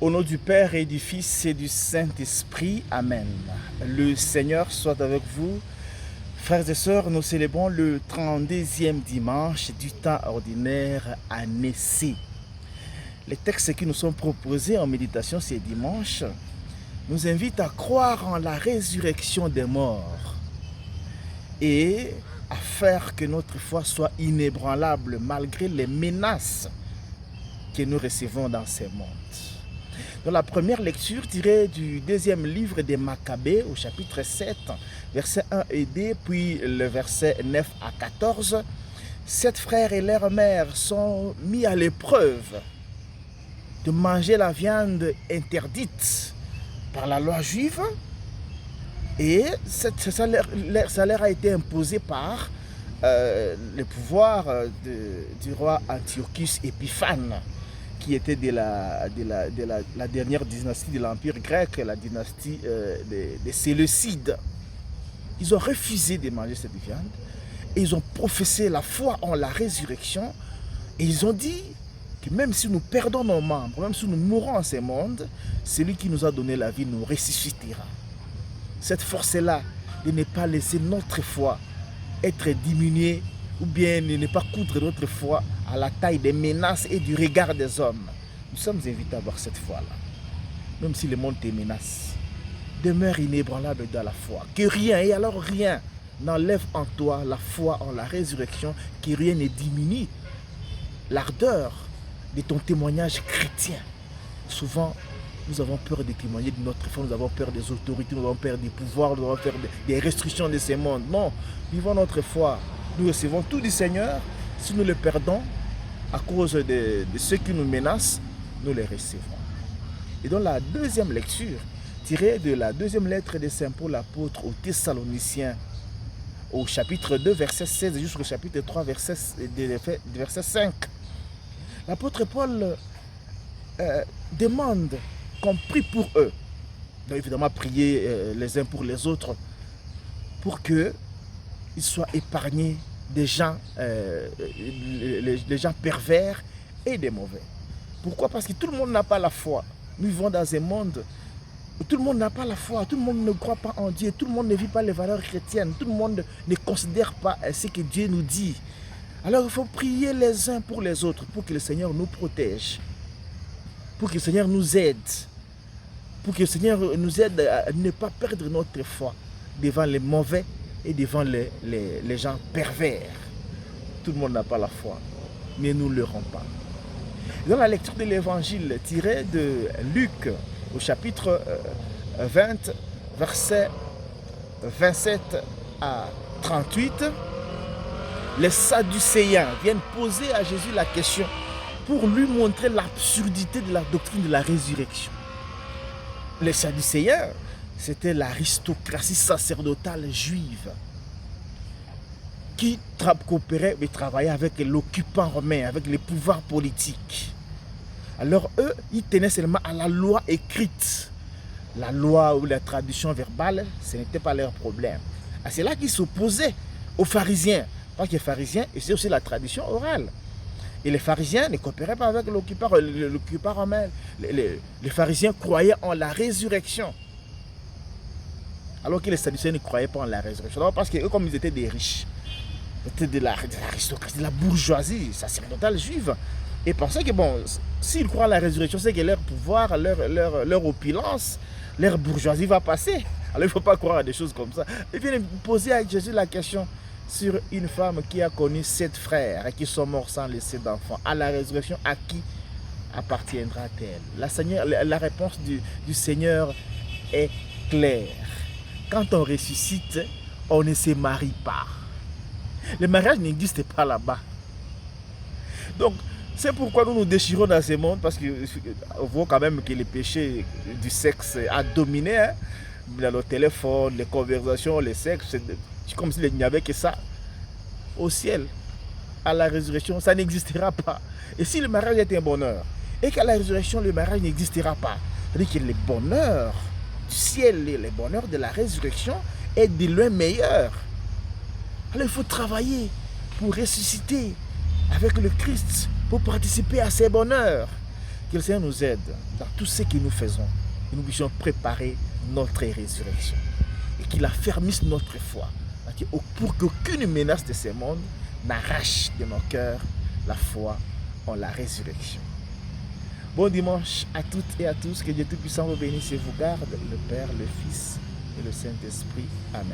Au nom du Père et du Fils et du Saint-Esprit, Amen. Le Seigneur soit avec vous. Frères et sœurs, nous célébrons le 32e dimanche du temps ordinaire année C. Les textes qui nous sont proposés en méditation ces dimanches nous invitent à croire en la résurrection des morts et à faire que notre foi soit inébranlable malgré les menaces que nous recevons dans ce monde. Dans la première lecture tirée du deuxième livre des Maccabées au chapitre 7, versets 1 et 2, puis le verset 9 à 14, 7 frères et leur mère sont mis à l'épreuve de manger la viande interdite par la loi juive, et ça leur a été imposé par le pouvoir du roi Antiochus Épiphane, qui était de la dernière dynastie de l'Empire grec, la dynastie des Séleucides. Ils ont refusé de manger cette viande et ils ont professé la foi en la résurrection, et ils ont dit que même si nous perdons nos membres, même si nous mourons en ce monde, celui qui nous a donné la vie nous ressuscitera. Cette force-là de ne pas laisser notre foi être diminuée ou bien de ne pas coudre notre foi à la taille des menaces et du regard des hommes. Nous sommes invités à avoir cette foi-là. Même si le monde te menace, demeure inébranlable dans la foi. Que rien, et alors rien, n'enlève en toi la foi en la résurrection, que rien ne diminue l'ardeur de ton témoignage chrétien. Souvent, nous avons peur de témoigner de notre foi, nous avons peur des autorités, nous avons peur des pouvoirs, nous avons peur des restrictions de ce monde. Non, vivons notre foi. Nous recevons tout du Seigneur. Si nous le perdons à cause de ceux qui nous menacent, nous les recevons. Et dans la deuxième lecture, tirée de la deuxième lettre de Saint Paul apôtre aux Thessaloniciens, au chapitre 2, verset 16 jusqu'au chapitre 3, verset 5, l'apôtre Paul demande qu'on prie pour eux. Donc évidemment, prier les uns pour les autres pour qu'ils soient épargnés des gens, les gens pervers et des mauvais. Pourquoi? Parce que tout le monde n'a pas la foi. Nous vivons dans un monde où tout le monde n'a pas la foi, tout le monde ne croit pas en Dieu, tout le monde ne vit pas les valeurs chrétiennes, tout le monde ne considère pas ce que Dieu nous dit. Alors il faut prier les uns pour les autres, pour que le Seigneur nous protège, pour que le Seigneur nous aide, pour que le Seigneur nous aide à ne pas perdre notre foi devant les mauvais et devant les gens pervers. Tout le monde n'a pas la foi, mais nous ne l'aurons pas. Dans la lecture de l'évangile tiré de Luc au chapitre 20, versets 27 à 38, les Sadducéens viennent poser à Jésus la question pour lui montrer l'absurdité de la doctrine de la résurrection. Les Sadducéens, c'était l'aristocratie sacerdotale juive qui coopérait et travaillait avec l'occupant romain, avec les pouvoirs politiques. Alors eux, ils tenaient seulement à la loi écrite. La loi ou la tradition verbale, ce n'était pas leur problème. C'est là qu'ils s'opposaient aux pharisiens. Parce que les pharisiens, et c'est aussi la tradition orale. Et les pharisiens ne coopéraient pas avec l'occupant romain. Les pharisiens croyaient en la résurrection. Alors que les Sadducéens ne croyaient pas en la résurrection. D'abord parce qu'eux, comme ils étaient des riches, c'était de l'aristocratie, de la bourgeoisie sacerdotale juive, et pensaient que bon, s'ils croient à la résurrection, c'est que leur pouvoir, leur opulence, leur bourgeoisie va passer. Alors il ne faut pas croire à des choses comme ça. Ils viennent poser à Jésus la question sur une femme qui a connu 7 frères et qui sont morts sans laisser d'enfants. À la résurrection, à qui appartiendra-t-elle? La réponse du Seigneur est claire. Quand on ressuscite, on ne se marie pas. Le mariage n'existe pas là-bas. Donc, c'est pourquoi nous nous déchirons dans ce monde, parce qu'on voit quand même que le péché du sexe a dominé. Hein? Dans le téléphone, les conversations, le sexe, c'est comme s'il n'y avait que ça. Au ciel, à la résurrection, ça n'existera pas. Et si le mariage est un bonheur, et qu'à la résurrection, le mariage n'existera pas, c'est-à-dire que le bonheur du ciel, le bonheur de la résurrection est de loin meilleur. Alors il faut travailler pour ressusciter avec le Christ, pour participer à ces bonheurs. Que le Seigneur nous aide dans tout ce que nous faisons, que nous puissions préparer notre résurrection et qu'il affermisse notre foi pour qu'aucune menace de ce monde n'arrache de nos cœurs la foi en la résurrection. Bon dimanche à toutes et à tous, que Dieu Tout-Puissant vous bénisse et vous garde, le Père, le Fils et le Saint-Esprit. Amen.